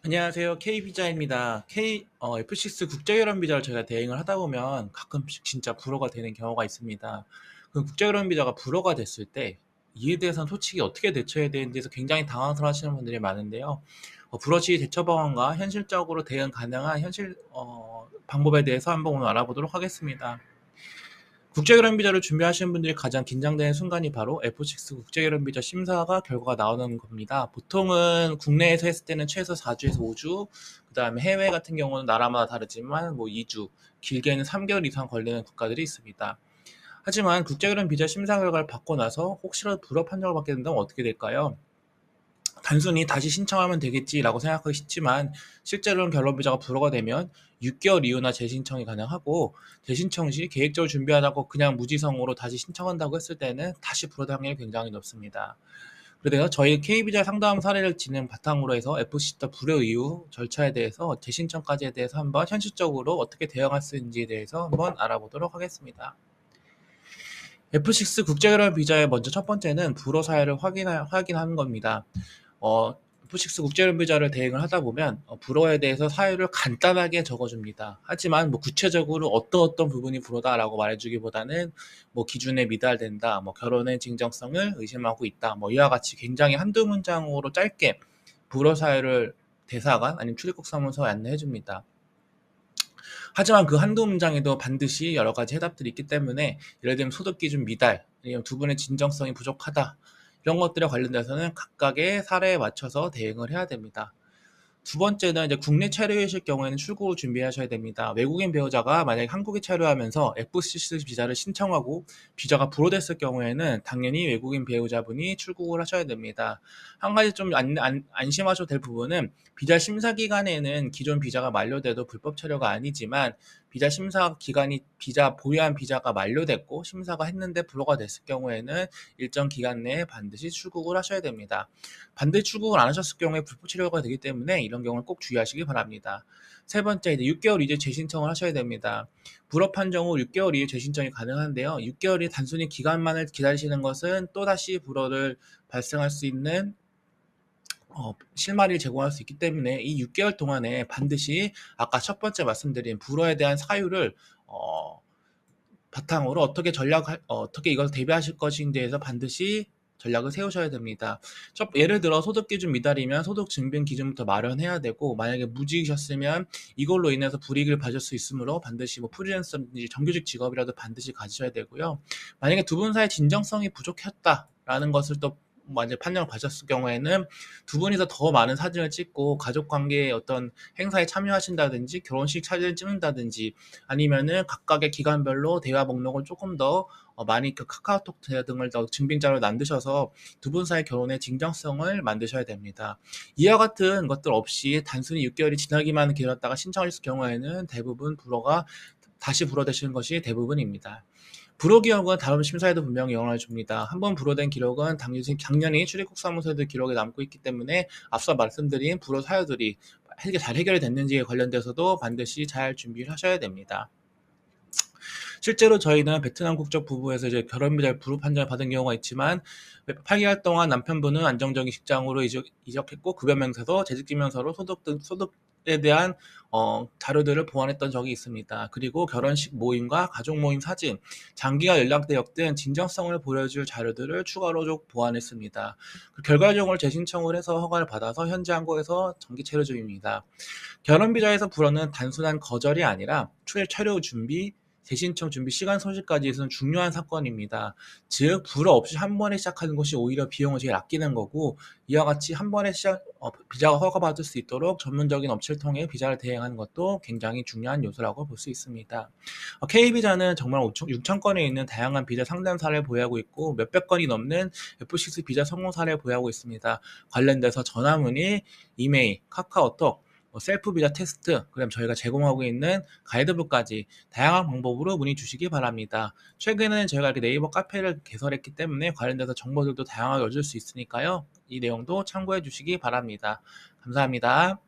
안녕하세요. K비자입니다. F6 국제결혼 비자를 저희가 대행을 하다 보면 가끔씩 진짜 불허가 되는 경우가 있습니다. 그 국제결혼 비자가 불허가 됐을 때 이에 대해서는 솔직히 어떻게 대처해야 되는지에서 굉장히 당황스러워 하시는 분들이 많은데요. 불허 시 대처 방안과 현실적으로 대응 가능한 방법에 대해서 한번 오늘 알아보도록 하겠습니다. 국제결혼 비자를 준비하시는 분들이 가장 긴장되는 순간이 바로 F6 국제결혼 비자 심사가 결과가 나오는 겁니다. 보통은 국내에서 했을 때는 최소 4주에서 5주, 그다음에 해외 같은 경우는 나라마다 다르지만 2주, 길게는 3개월 이상 걸리는 국가들이 있습니다. 하지만 국제결혼 비자 심사 결과를 받고 나서 혹시라도 불허 판정을 받게 된다면 어떻게 될까요? 단순히 다시 신청하면 되겠지라고 생각하기 쉽지만 실제로는 결혼 비자가 불허가 되면 6개월 이후나 재신청이 가능하고, 재신청 시 계획적으로 준비하다고 그냥 무지성으로 다시 신청한다고 했을 때는 다시 불허될 확률이 굉장히 높습니다. 그래서 저희 K비자 상담 사례를 지는 바탕으로 해서 FC타 불허 이후 절차에 대해서 재신청까지에 대해서 한번 현실적으로 어떻게 대응할 수 있는지에 대해서 한번 알아보도록 하겠습니다. F6 국제결혼 비자의 먼저 첫 번째는 불허 사유를 확인하는 겁니다. 어, F6 국제결혼 비자를 대행을 하다 보면 불허에 대해서 사유를 간단하게 적어줍니다. 하지만 구체적으로 어떤 부분이 불허다라고 말해주기보다는 기준에 미달된다, 결혼의 진정성을 의심하고 있다, 이와 같이 굉장히 한두 문장으로 짧게 불허 사유를 대사관 아니면 출입국 사무소에 안내해 줍니다. 하지만 그 한두 문장에도 반드시 여러 가지 해답들이 있기 때문에, 예를 들면 소득 기준 미달, 아니면 두 분의 진정성이 부족하다, 이런 것들에 관련돼서는 각각의 사례에 맞춰서 대응을 해야 됩니다. 두 번째는 이제 국내 체류이실 경우에는 출국을 준비하셔야 됩니다. 외국인 배우자가 만약에 한국에 체류하면서 F6 비자를 신청하고 비자가 불허됐을 경우에는 당연히 외국인 배우자분이 출국을 하셔야 됩니다. 한 가지 좀 안심하셔도 될 부분은, 비자 심사 기간에는 기존 비자가 만료돼도 불법 체류가 아니지만, 비자 심사 기간이 보유한 비자가 만료됐고 심사가 했는데 불허가 됐을 경우에는 일정 기간 내에 반드시 출국을 하셔야 됩니다. 반대 출국을 안 하셨을 경우에 불법 체류가 되기 때문에 이런 경우는 꼭 주의하시기 바랍니다. 세 번째, 이제 6개월 이제 재신청을 하셔야 됩니다. 불허 판정 후 6개월 이후 재신청이 가능한데요. 6개월이 단순히 기간만을 기다리시는 것은 또다시 불허를 발생할 수 있는 실마리를 제공할 수 있기 때문에, 이 6개월 동안에 반드시 아까 첫 번째 말씀드린 불허에 대한 사유를 바탕으로 어떻게 이걸 대비하실 것인지에 대해서 반드시 전략을 세우셔야 됩니다. 예를 들어 소득 기준 미달이면 소득 증빙 기준부터 마련해야 되고, 만약에 무직이셨으면 이걸로 인해서 불이익을 받을 수 있으므로 반드시 프리랜서든지 정규직 직업이라도 반드시 가지셔야 되고요. 만약에 두 분 사이 진정성이 부족했다라는 것을 또 만약 판정을 받으셨을 경우에는, 두 분이서 더 많은 사진을 찍고 가족 관계의 어떤 행사에 참여하신다든지 결혼식 사진을 찍는다든지, 아니면은 각각의 기간별로 대화 목록을 조금 더 많이 카카오톡 등을 더 증빙자로 만드셔서 두 분 사이 결혼의 진정성을 만드셔야 됩니다. 이와 같은 것들 없이 단순히 6개월이 지나기만 기다렸다가 신청하실 경우에는 대부분 다시 불허되시는 것이 대부분입니다. 불허 기록은 다음 심사에도 분명히 영향을 줍니다. 한번 불허된 기록은 당연히 출입국 사무소에도 기록에 남고 있기 때문에, 앞서 말씀드린 불허 사유들이 잘 해결이 됐는지에 관련돼서도 반드시 잘 준비를 하셔야 됩니다. 실제로 저희는 베트남 국적 부부에서 이제 결혼 비자 불허 판정을 받은 경우가 있지만, 8개월 동안 남편분은 안정적인 직장으로 이적했고 급여 명세서, 재직증명서로 소득에 대한 자료들을 보완했던 적이 있습니다. 그리고 결혼식 모임과 가족 모임 사진, 장기가 연락 내역 등 진정성을 보여줄 자료들을 추가로 보완했습니다. 결과적으로 재신청을 해서 허가를 받아서 현재 한국에서 정기 체류 중입니다. 결혼 비자에서 불허는 단순한 거절이 아니라 체류 준비, 재신청 준비 시간 소실까지 있어서는 중요한 사건입니다. 즉 불허 없이 한 번에 시작하는 것이 오히려 비용을 제일 아끼는 거고, 이와 같이 한 번에 비자가 허가받을 수 있도록 전문적인 업체를 통해 비자를 대행하는 것도 굉장히 중요한 요소라고 볼 수 있습니다. K비자는 정말 6천 건에 있는 다양한 비자 상담 사례를 보유하고 있고, 몇백 건이 넘는 F6 비자 성공 사례를 보유하고 있습니다. 관련돼서 전화문의, 이메일, 카카오톡, 셀프 비자 테스트, 그다음 저희가 제공하고 있는 가이드북까지 다양한 방법으로 문의 주시기 바랍니다. 최근에는 저희가 이렇게 네이버 카페를 개설했기 때문에 관련돼서 정보들도 다양하게 얻을 수 있으니까요. 이 내용도 참고해 주시기 바랍니다. 감사합니다.